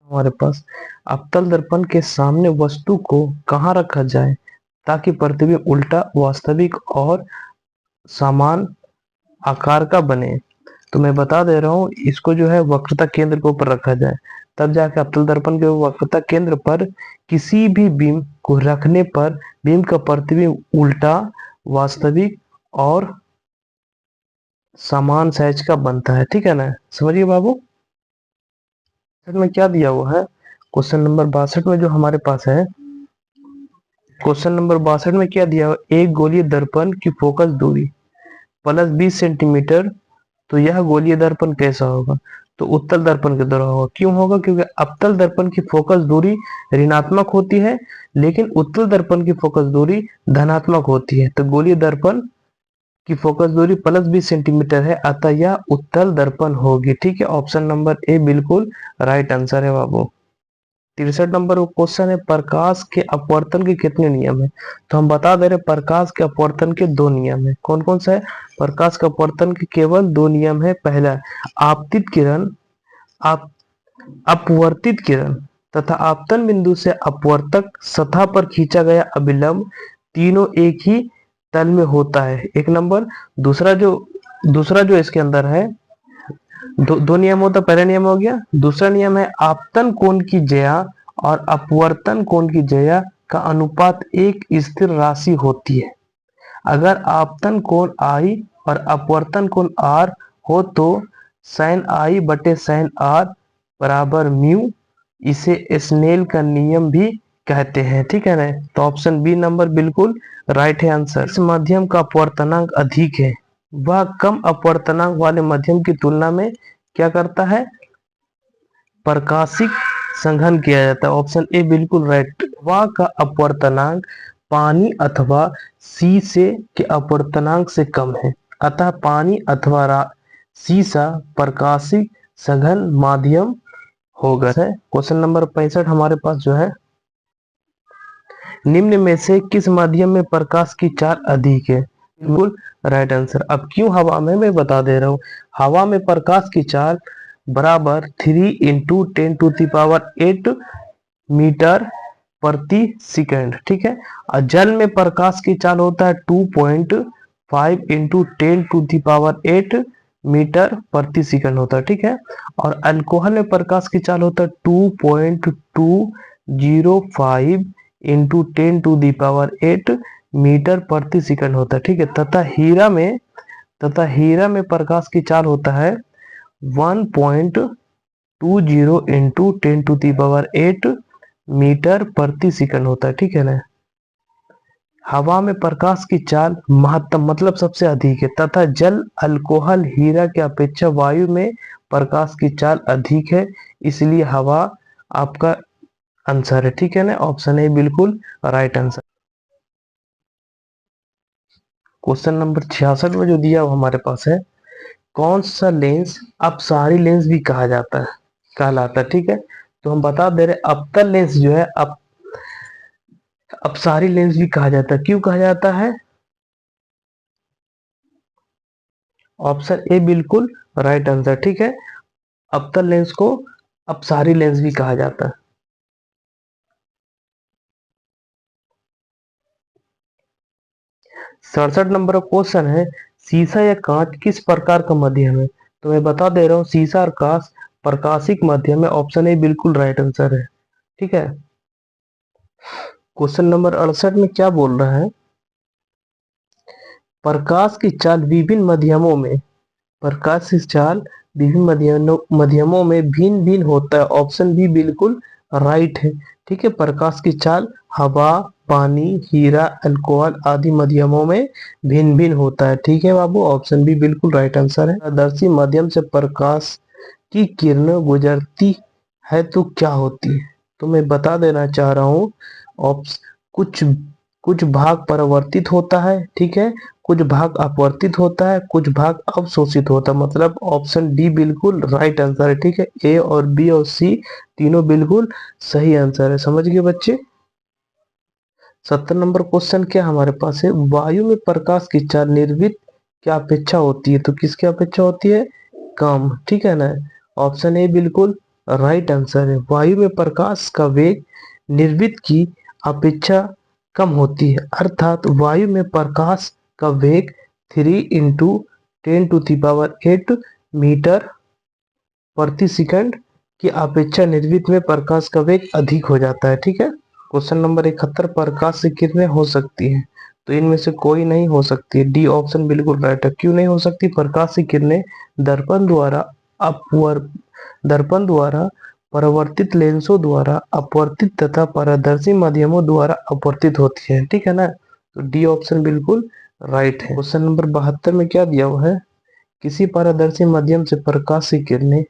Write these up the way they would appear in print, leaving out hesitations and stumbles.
हमारे पास अवतल दर्पण के सामने वस्तु को कहाँ रखा जाए ताकि प्रतिबिंब उल्टा, वास्तविक और समान आकार का बने। तो मैं बता दे रहा हूँ, इसको जो है वक्रता केंद्र के ऊपर रखा जाए, तब जाके अवतल दर्पण के वक्रता केंद्र पर किसी भी बिंब को रखने पर बिंब का प्रतिबिंब उल्टा, वास्तविक और समान साइज का बनता है। ठीक है ना, समझिए बाबू। में क्या दिया हुआ है, क्वेश्चन नंबर 62 में जो हमारे पास है, क्वेश्चन नंबर 62 में क्या दिया हुआ, एक गोलीय दर्पण की फोकस दूरी प्लस 20 सेंटीमीटर, तो यह गोलीय दर्पण कैसा होगा। तो उत्तल दर्पण की तरह होगा। क्यों होगा, क्योंकि अवतल दर्पण की फोकस दूरी ऋणात्मक होती है, लेकिन उत्तल दर्पण की फोकस दूरी धनात्मक होती है। तो गोलीय दर्पण की फोकस दूरी प्लस 20 सेंटीमीटर है, अतः यह उत्तल दर्पण होगी। ठीक है, ऑप्शन नंबर ए बिल्कुल राइट आंसर है बाबू। 63 नंबर क्वेश्चन है, प्रकाश के अपवर्तन के कितने नियम है। तो हम बता दे रहे प्रकाश के अपवर्तन के 2 नियम है। कौन कौन सा है, प्रकाश के अपवर्तन के केवल 2 नियम है। पहला, आपतित किरण, आप अपवर्तित किरण तथा आपतन बिंदु से अपवर्तक सतह पर खींचा गया अभिलंब तीनों एक ही तल में होता है। एक नंबर। दूसरा जो इसके अंदर है, दो नियम होता, पहला नियम हो गया। दूसरा नियम है, आपतन कोण की ज्या और अपवर्तन कोण की ज्या का अनुपात एक स्थिर राशि होती है। अगर आपतन कोण I और अपवर्तन कोण R हो तो sin I बटे sin R बराबर म्यू, इसे स्नेल का नियम भी कहते हैं। ठीक है ना, तो ऑप्शन बी नंबर बिल्कुल राइट है आंसर। इस माध्यम का अपवर्तनांक अधिक है, वह कम अपवर्तनांक वाले माध्यम की तुलना में क्या करता है, प्रकाशिक संघन किया जाता है। ऑप्शन ए बिल्कुल राइट। हवा का अपवर्तनांक पानी अथवा शीशे के अपवर्तनांक से कम है, अतः पानी अथवा शीशा प्रकाशिक सघन माध्यम होगा। क्वेश्चन नंबर 65 हमारे पास जो है, निम्न में से किस माध्यम में प्रकाश की चाल अधिक है। बिल्कुल राइट आंसर। अब क्यों हवा में, मैं बता दे रहा हूँ। हवा में प्रकाश की चाल बराबर 3 इंटू 10⁸ मीटर प्रति सेकंड। ठीक है, और जल में प्रकाश की चाल होता है 2.5 इंटू 10⁸ मीटर प्रति सेकंड होता है। ठीक है, और अल्कोहल में प्रकाश की चाल होता है 2.205 इंटू 10⁸ मीटर प्रति सेकंड होता है। ठीक है, तथा हीरा में प्रकाश की चाल होता है 1.20 इंटू 10⁸ मीटर प्रति सेकंड होता है। ठीक है ना, हवा में प्रकाश की चाल महत्तम मतलब सबसे अधिक है, तथा जल, अल्कोहल, हीरा की अपेक्षा वायु में प्रकाश की चाल अधिक है, इसलिए हवा आपका आंसर है। ठीक है ना, ऑप्शन ए बिल्कुल राइट आंसर। क्वेश्चन नंबर 66 में जो दिया वो हमारे पास है, कौन सा लेंस अपसारी लेंस भी कहा जाता है, कहलाता है। ठीक है, तो हम बता दे रहे अवतल लेंस जो है अपसारी लेंस भी कहा जाता है। क्यों कहा जाता है, ऑप्शन ए बिल्कुल राइट आंसर। ठीक है, अवतल लेंस को अपसारी लेंस भी कहा जाता है। 67 नंबर का क्वेश्चन है, शीशा या कांच किस प्रकार का माध्यम है। तो मैं बता दे रहा हूँ, शीशा और कांच प्रकाशिक माध्यम है। ऑप्शन ए बिल्कुल राइट आंसर है। ठीक है, क्वेश्चन नंबर 68 में क्या बोल रहा है, प्रकाश की चाल विभिन्न माध्यमों में, प्रकाश की चाल विभिन्न माध्यमों में भिन्न भिन्न होता है। ऑप्शन बी बिल्कुल राइट है। ठीक है, प्रकाश की चाल हवा, पानी, हीरा, अल्कोहल आदि माध्यमों में भिन्न भिन्न होता है। ठीक है बाबू, ऑप्शन बी बिल्कुल राइट आंसर है। पारदर्शी माध्यम से प्रकाश की किरणें गुजरती है तो क्या होती है। तो मैं बता देना चाह रहा हूँ, कुछ कुछ भाग परावर्तित होता है। ठीक है, कुछ भाग अपवर्तित होता है, कुछ भाग अवशोषित होता है। मतलब ऑप्शन डी बिल्कुल राइट आंसर है। ठीक है, ए और बी और सी तीनों बिल्कुल सही आंसर है। समझ गए बच्चे। 70 नंबर क्वेश्चन क्या हमारे पास है, वायु में प्रकाश की चाल निर्वित की अपेक्षा होती है, तो किसकी अपेक्षा होती है, कम। ठीक है ना, ऑप्शन ए बिल्कुल राइट आंसर है। वायु में प्रकाश का वेग निर्वित की अपेक्षा कम होती है, अर्थात वायु में प्रकाश का वेग 3 × 10⁸ मीटर प्रति सेकंड की अपेक्षा निर्वित में प्रकाश का वेग अधिक हो जाता है। ठीक है। क्वेश्चन नंबर 71, प्रकाश से किरणें हो सकती हैं, तो इनमें से कोई नहीं हो सकती है। डी ऑप्शन बिल्कुल राइट है। क्यों नहीं हो सकती? प्रकाश की किरणें दर्पण द्वारा परावर्तित लेंसों द्वारा अपवर्तित तथा पारदर्शी माध्यमों द्वारा अपवर्तित होती है। ठीक है ना। तो डी ऑप्शन बिल्कुल राइट है। क्वेश्चन नंबर 72 में क्या दिया हुआ है? किसी पारदर्शी माध्यम से प्रकाश की किरणें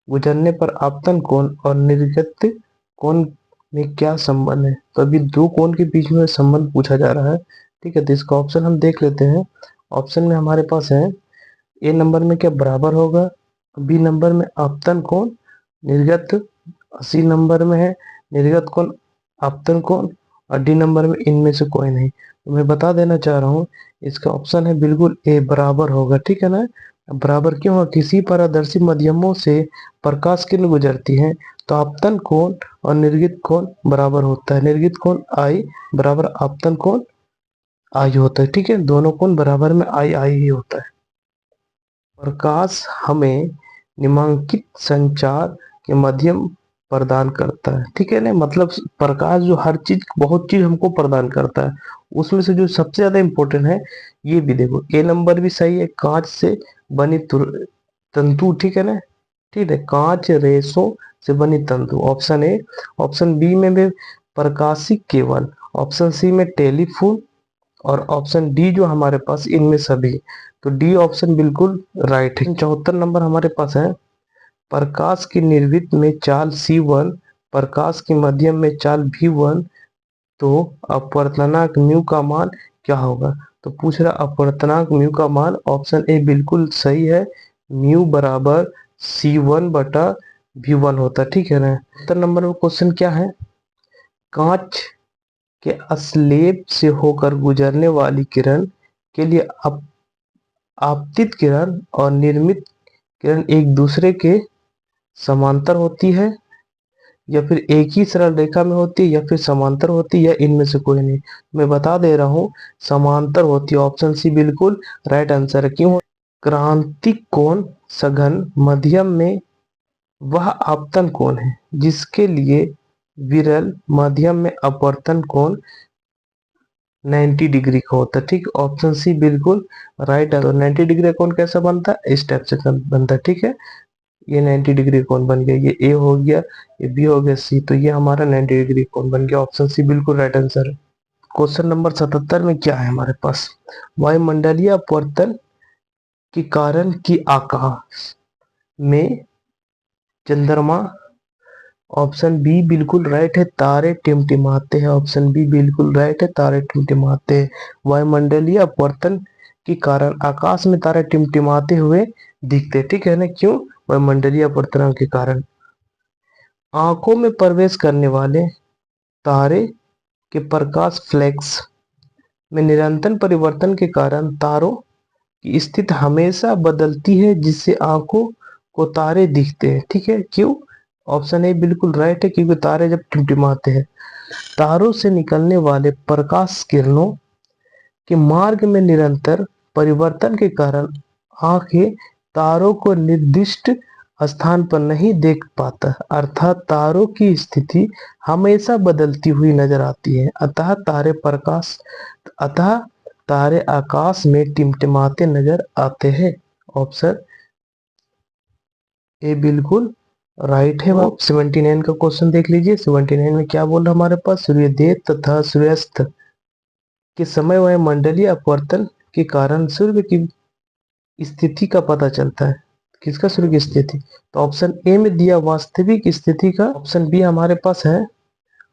गुजरने पर आपतन कोण और निर्गत कोण में क्या संबंध है? तो अभी दो कोण के बीच में संबंध पूछा जा रहा है। ठीक है। तो इसका ऑप्शन हम देख लेते हैं। ऑप्शन में हमारे पास है, ए नंबर में क्या बराबर होगा, बी नंबर में आपतन कोण निर्गत, सी नंबर में है निर्गत कोण आपतन कोण, और डी नंबर में इनमें से कोई नहीं। तो मैं बता देना चाह रहा हूँ, इसका ऑप्शन है बिल्कुल ए, बराबर होगा। ठीक है ना। बराबर क्यों होगा? किसी पारदर्शी माध्यमों से प्रकाश किरण गुजरती है तो आपतन कोण और निर्गत कोण बराबर होता है। निर्गत कोण आई बराबर आपतन कोण आई होता है। ठीक है। दोनों कोण बराबर में आई आई ही होता है। प्रकाश हमें निम्नांकित संचार के माध्यम प्रदान करता है। ठीक है ना। मतलब प्रकाश जो हर चीज, बहुत चीज हमको प्रदान करता है, उसमें से जो सबसे ज्यादा इंपॉर्टेंट है, ये भी देखो, ए नंबर भी सही है, कांच से बनी तंतु। ठीक है ना। ठीक है, कांच रेशों से बनी तंतु, ऑप्शन ए। ऑप्शन बी में भी प्रकाशिक केबल, ऑप्शन सी में टेलीफोन, और ऑप्शन डी जो हमारे पास इनमें सभी। तो डी ऑप्शन बिल्कुल राइट है। 74 नंबर हमारे पास है, प्रकाश की निर्वित में चाल C1, प्रकाश के मध्यम में चाल V1, तो अपवर्तनांक म्यू का मान क्या होगा? तो पूछ रहा अपवर्तनांक म्यू का मान, ऑप्शन ए बिल्कुल सही है, म्यू बराबर C1/V1 होता है। ठीक है ना। 70 नंबर में क्वेश्चन क्या है? कांच के स्लेब से होकर गुजरने वाली किरण के लिए आपतित किरण और निर्मित किरण एक दूसरे के समांतर होती है, या फिर एक ही सरल रेखा में होती है, या फिर समांतर होती है, या इनमें से कोई नहीं। मैं बता दे रहा हूं, समांतर होती है। ऑप्शन सी बिल्कुल राइट आंसर है। क्यों? क्रांतिक कोण सघन मध्यम में वह आपतन कोण है जिसके लिए विरल माध्यम में अपवर्तन कोण 90 डिग्री का होता है। ठीक, ऑप्शन सी बिल्कुल राइट है। तो 90 डिग्री कोण कैसा बनता है? इस टाइप से बनता है। ठीक है। ये 90 डिग्री कोण बन गया, ये ए हो गया, ये बी हो गया, सी, तो ये हमारा 90 डिग्री कोण बन गया। ऑप्शन सी बिल्कुल राइट आंसर है। क्वेश्चन नंबर 77 में क्या है हमारे पास? वायुमंडलीय अपवर्तन के कारण की आकाश में चंद्रमा, ऑप्शन बी बिल्कुल राइट है, तारे टिमटिमाते हैं। ऑप्शन बी बिल्कुल राइट है, तारे टिमटिमाते हैं। वायुमंडलीय अपवर्तन के कारण आकाश में तारे टिमटिमाते हुए दिखते। ठीक है ना। क्यों? वायुमंडलीय अपवर्तन के कारण। आंखों में प्रवेश करने वाले तारे के प्रकाश फ्लैक्स में निरंतर परिवर्तन के कारण तारों की स्थिति हमेशा बदलती है, जिससे आंखों को तारे दिखते हैं। ठीक है। क्यों? ऑप्शन ए बिल्कुल राइट है, क्योंकि तारे जब टिमटिमाते हैं, तारों से निकलने वाले प्रकाश किरणों के मार्ग में निरंतर परिवर्तन के कारण आंखें तारों को निर्दिष्ट स्थान पर नहीं देख पाता, अर्थात तारों की स्थिति हमेशा बदलती हुई नजर आती है। अतः तारे आकाश में टिमटिमाते नजर आते हैं। ऑप्शन ए बिल्कुल राइट है। आप 79 का क्वेश्चन देख लीजिए। 79 में क्या बोल रहा हमारे पास? सूर्योदय तथा सूर्यास्त के समय वायुमंडलीय अपवर्तन के कारण सूर्य की स्थिति का पता चलता है। किसका? सूर्य की स्थिति। तो ऑप्शन ए में दिया वास्तविक स्थिति का, ऑप्शन बी हमारे पास है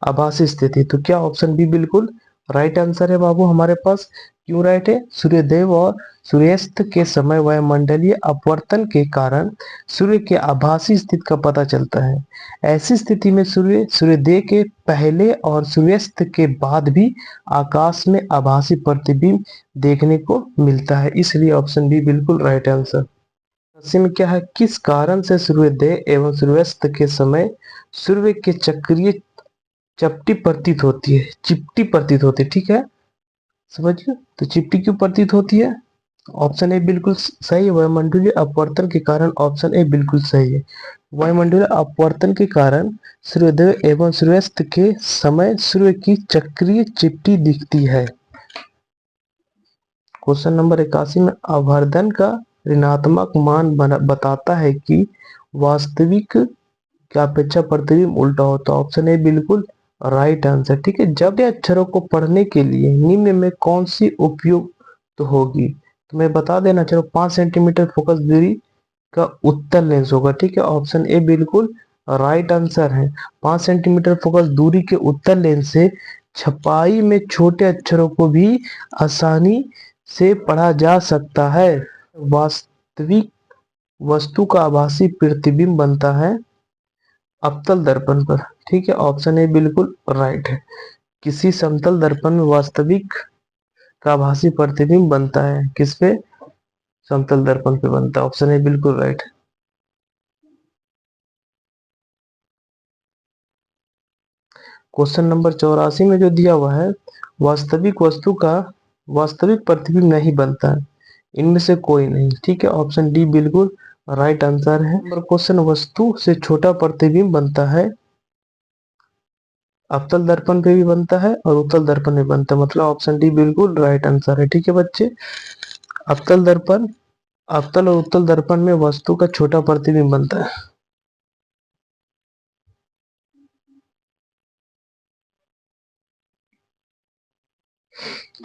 आभासी स्थिति। तो क्या ऑप्शन बी बिल्कुल राइट आंसर है बाबू हमारे पास? क्यों राइट है? सूर्योदय और सूर्यास्त के समय वायुमंडलीय अपवर्तन के कारण सूर्य के आभासी स्थिति का पता चलता है। ऐसी स्थिति में सूर्योदय के पहले और सूर्यास्त के बाद भी आकाश में आभासी प्रतिबिंब देखने को मिलता है। इसलिए ऑप्शन बी बिल्कुल राइट आंसर। राशि में क्या है, किस कारण से सूर्योदय एवं सूर्यास्त के समय सूर्य के चक्रीय चपटी प्रतीत होती है, चिपटी प्रतीत होती है, ठीक है, समझिए। तो चिपटी क्यों प्रतीत होती है? ऑप्शन ए बिल्कुल सही है, वायुमंडलीय अपवर्तन के कारण। ऑप्शन ए बिल्कुल सही है, वायुमंडलीय अपवर्तन के कारण सूर्योदय एवं सूर्यास्त के समय सूर्य की चक्रीय चिपटी दिखती है। क्वेश्चन नंबर 81 में आवर्धन का ऋणात्मक मान बताता है कि वास्तविक की अपेक्षा प्रतिबिंब उल्टा होता है। ऑप्शन ए बिल्कुल राइट आंसर, ठीक है। जब अक्षरों को पढ़ने के लिए निम्न में कौन सी उपयुक्त होगी, तो मैं बता देना, चलो 5 सेंटीमीटर फोकस दूरी का उत्तल लेंस होगा, ठीक है। ऑप्शन ए बिल्कुल राइट आंसर है। 5 सेंटीमीटर फोकस दूरी के उत्तल लेंस से छपाई में छोटे अक्षरों को भी आसानी से पढ़ा जा सकता है। वास्तविक वस्तु का आभासी प्रतिबिंब बनता है अवतल दर्पण पर, ठीक है। ऑप्शन ए बिल्कुल राइट है। किसी समतल दर्पण में वास्तविक का आभासी प्रतिबिंब बनता है, किस पे? समतल दर्पण पे बनता है। ऑप्शन ए बिल्कुल राइट है। क्वेश्चन नंबर 84 में जो दिया हुआ है, वास्तविक वस्तु का वास्तविक प्रतिबिंब नहीं बनता है, इनमें से कोई नहीं, ठीक है। ऑप्शन डी बिल्कुल राइट आंसर है। नंबर क्वेश्चन, वस्तु से छोटा प्रतिबिंब बनता है, अवतल दर्पण पे भी बनता है और उत्तल दर्पण में बनता है, मतलब ऑप्शन डी बिल्कुल राइट आंसर है, ठीक है बच्चे। अवतल दर्पण, अवतल और उत्तल दर्पण में वस्तु का छोटा प्रतिबिंब बनता है।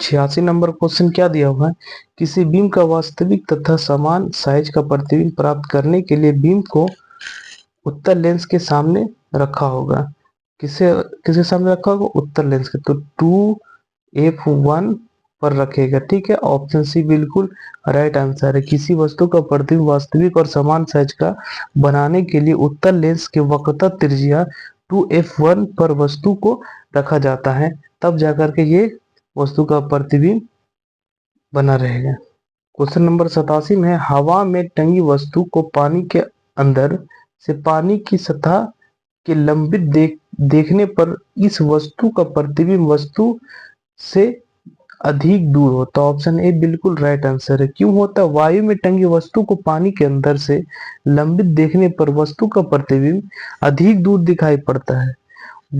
86 नंबर क्वेश्चन क्या दिया हुआ है, किसी बीम का वास्तविक तथा समान साइज का प्रतिबिंब प्राप्त करने के लिए बीम को उत्तल लेंस के सामने रखा होगा। किसे किसके सामने रखा होगा? उत्तल लेंस के। तो 2f1 पर रखेगा, ठीक है। ऑप्शन सी बिल्कुल राइट आंसर है। किसी वस्तु का प्रतिबिंब वास्तविक और समान साइज का बनाने के लिए उत्तल लेंस के वक्रता त्रिज्या 2f1 पर वस्तु को रखा जाता है, तब जाकर के ये वस्तु का प्रतिबिंब बना रहेगा। क्वेश्चन नंबर 87 में, हवा में टंगी वस्तु को पानी के अंदर से पानी की सतह के लंबित देखने पर इस वस्तु का प्रतिबिंब वस्तु से अधिक दूर होता है। ऑप्शन ए बिल्कुल राइट आंसर है। क्यों होता है? वायु में टंगी वस्तु को पानी के अंदर से लंबित देखने पर वस्तु का प्रतिबिंब अधिक दूर दिखाई पड़ता है।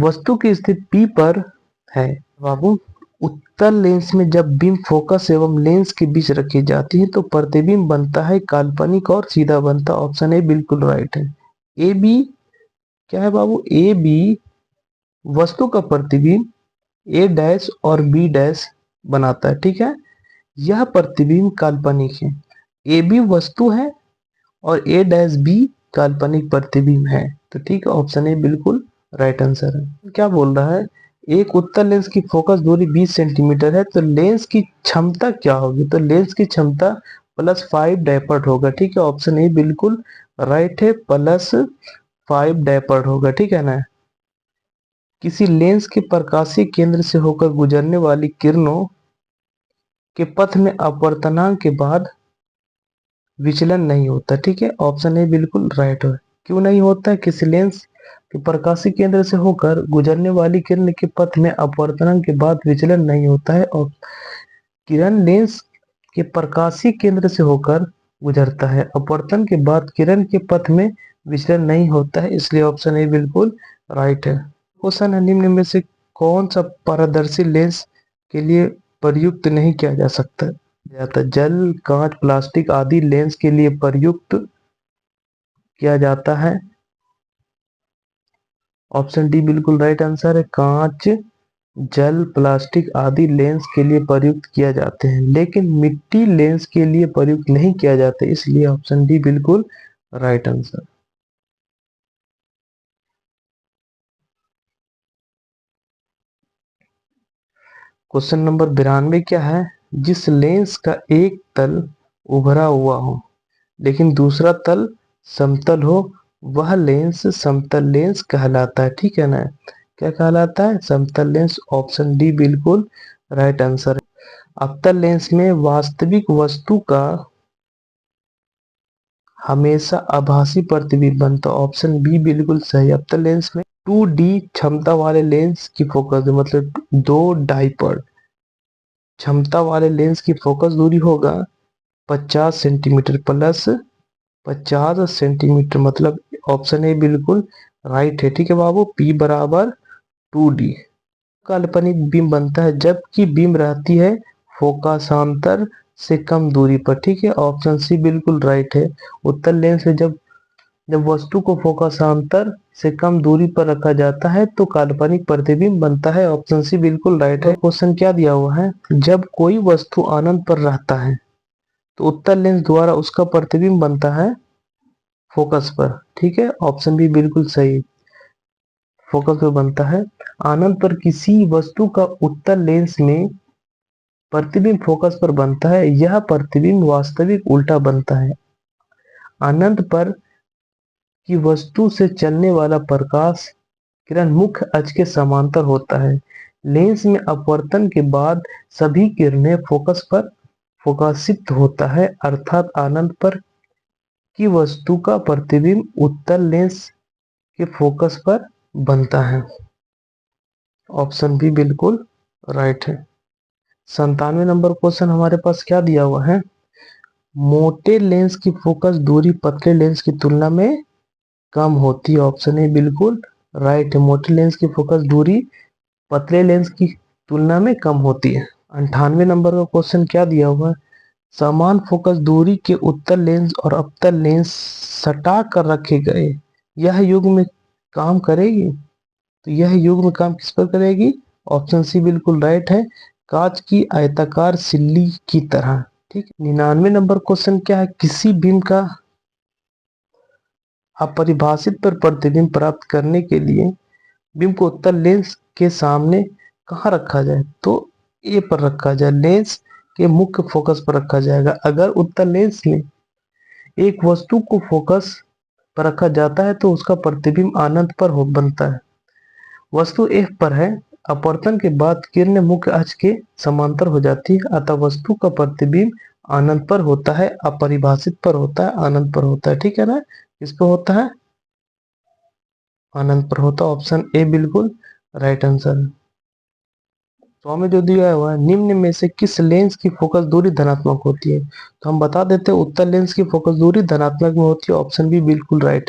वस्तु की स्थिति पी पर है बाबू। उत्तल लेंस में जब बीम फोकस एवं लेंस के बीच रखी जाती है तो प्रतिबिंब बनता है काल्पनिक और सीधा बनता है। ऑप्शन ए बिल्कुल राइट है। ए बी क्या है बाबू? ए बी वस्तु का प्रतिबिंब ए डैश और बी डैश बनाता है, ठीक है। यह प्रतिबिंब काल्पनिक है। ए बी वस्तु है और ए डैश बी काल्पनिक प्रतिबिंब है, तो ठीक है, ऑप्शन ए बिल्कुल राइट आंसर है। क्या बोल रहा है, एक उत्तल लेंस की फोकस दूरी 20 सेंटीमीटर है, तो लेंस की क्षमता क्या होगी? तो लेंस की क्षमता +5 डायपर्ट होगा, ठीक है। ऑप्शन ए बिल्कुल राइट है, +5 डायपर्ट होगा, ठीक है ना। किसी लेंस के प्रकाशीय केंद्र से होकर गुजरने वाली किरणों के पथ में अपवर्तनांक के बाद विचलन नहीं होता, ठीक है। ऑप्शन ए बिल्कुल राइट है। क्यों नहीं होता है? किसी लेंस के प्रकाशीय केंद्र से होकर गुजरने वाली किरण के पथ में अपवर्तनांक के बाद विचलन नहीं होता है, और किरण लेंस के प्रकाशीय केंद्र से होकर गुजरता है, अपवर्तन के बाद किरण के पथ में विचलन नहीं होता है, इसलिए ऑप्शन ए बिल्कुल राइट है। क्वेश्चन है, निम्न में से कौन सा पारदर्शी लेंस के लिए प्रयुक्त नहीं किया जा सकता जाता? जल, कांच, प्लास्टिक आदि लेंस के लिए प्रयुक्त किया जाता है। ऑप्शन डी बिल्कुल राइट आंसर है। कांच, जल, प्लास्टिक आदि लेंस के लिए प्रयुक्त किया जाते हैं, लेकिन मिट्टी लेंस के लिए प्रयुक्त नहीं किया जाता, इसलिए ऑप्शन डी बिल्कुल राइट आंसर। क्वेश्चन नंबर 92 क्या है, जिस लेंस का एक तल उभरा हुआ हो लेकिन दूसरा तल समतल हो, वह लेंस समतल लेंस कहलाता है, ठीक है ना। क्या कहलाता है? समतल लेंस। ऑप्शन डी बिल्कुल राइट आंसर है। अवतल लेंस में वास्तविक वस्तु का हमेशा आभासी प्रतिबिंब बनता है। ऑप्शन बी बिल्कुल सही। अवतल लेंस में 2D क्षमता वाले लेंस की फोकस मतलब 2 डाइपोल क्षमता वाले लेंस की फोकस दूरी होगा 50 सेंटीमीटर प्लस 50 सेंटीमीटर, मतलब ऑप्शन ए बिल्कुल राइट है। ठीक है बाबू, पी बराबर 2D। काल्पनिक बीम बनता है जबकि बीम रहती है फोकसांतर से कम दूरी पर। ठीक है, ऑप्शन सी बिल्कुल राइट है। उत्तल लेंस में जब जब वस्तु को फोकसांतर से कम दूरी पर रखा जाता है तो काल्पनिक प्रतिबिंब बनता है। ऑप्शन सी बिल्कुल राइट है। क्वेश्चन क्या दिया हुआ है, जब कोई वस्तु अनंत पर रहता है तो उत्तल लेंस द्वारा उसका प्रतिबिंब बनता है फोकस पर। ठीक है, ऑप्शन बी बिल्कुल सही, फोकस पर बनता है। अनंत पर किसी वस्तु का उत्तल लेंस में प्रतिबिंब फोकस पर बनता है, यह प्रतिबिंब वास्तविक उल्टा बनता है। अनंत पर की वस्तु से चलने वाला प्रकाश किरण मुख्य अक्ष के समांतर होता है। लेंस में अपवर्तन के बाद सभी किरणें फोकस पर फोकसित होता है, अर्थात अनंत पर की वस्तु का प्रतिबिंब उत्तल लेंस के फोकस पर बनता है। ऑप्शन बी बिल्कुल राइट है। 97 नंबर क्वेश्चन हमारे पास क्या दिया हुआ है, मोटे लेंस की फोकस दूरी पतले लेंस की तुलना में कम होती है। ऑप्शन ए बिल्कुल राइट है। मोटे लेंस की फोकस दूरी पतले लेंस की तुलना में कम होती है। 98 नंबर का क्वेश्चन क्या दिया हुआ है, समान फोकस दूरी के उत्तल लेंस और अवतल लेंस सटा कर रखे गए, यह युग्म में काम करेगी। तो यह युग्म काम किस पर करेगी, ऑप्शन सी बिल्कुल राइट है, कांच की आयताकार सिल्ली की तरह। ठीक है। 99 नंबर क्वेश्चन क्या है, किसी बीम का अपरिभाषित पर प्रतिबिंब प्राप्त करने के लिए बीम को उत्तल लेंस के सामने कहाँ रखा जाए, तो ए पर रखा जाए, लेंस के मुख्य फोकस पर रखा जाएगा। अगर उत्तल लेंस में एक वस्तु को फोकस पर रखा जाता है तो उसका प्रतिबिंब अनंत पर बनता है। वस्तु एफ पर है, अपवर्तन के बाद किरण मुख्य अक्ष के समांतर हो जाती है, अतः वस्तु का प्रतिबिंब अनंत पर होता है, अपरिभाषित पर होता है, अनंत पर होता है। ठीक है ना, किस पर होता है, अनंत पर होता है। ऑप्शन ए बिल्कुल राइट आंसर है। तो हमें जो दिया हुआ है, निम्न में से किस लेंस की फोकस दूरी धनात्मक होती है, तो हम बता देते हैं उत्तल लेंस की फोकस दूरी धनात्मक में होती है। ऑप्शन बी बिल्कुल राइट है।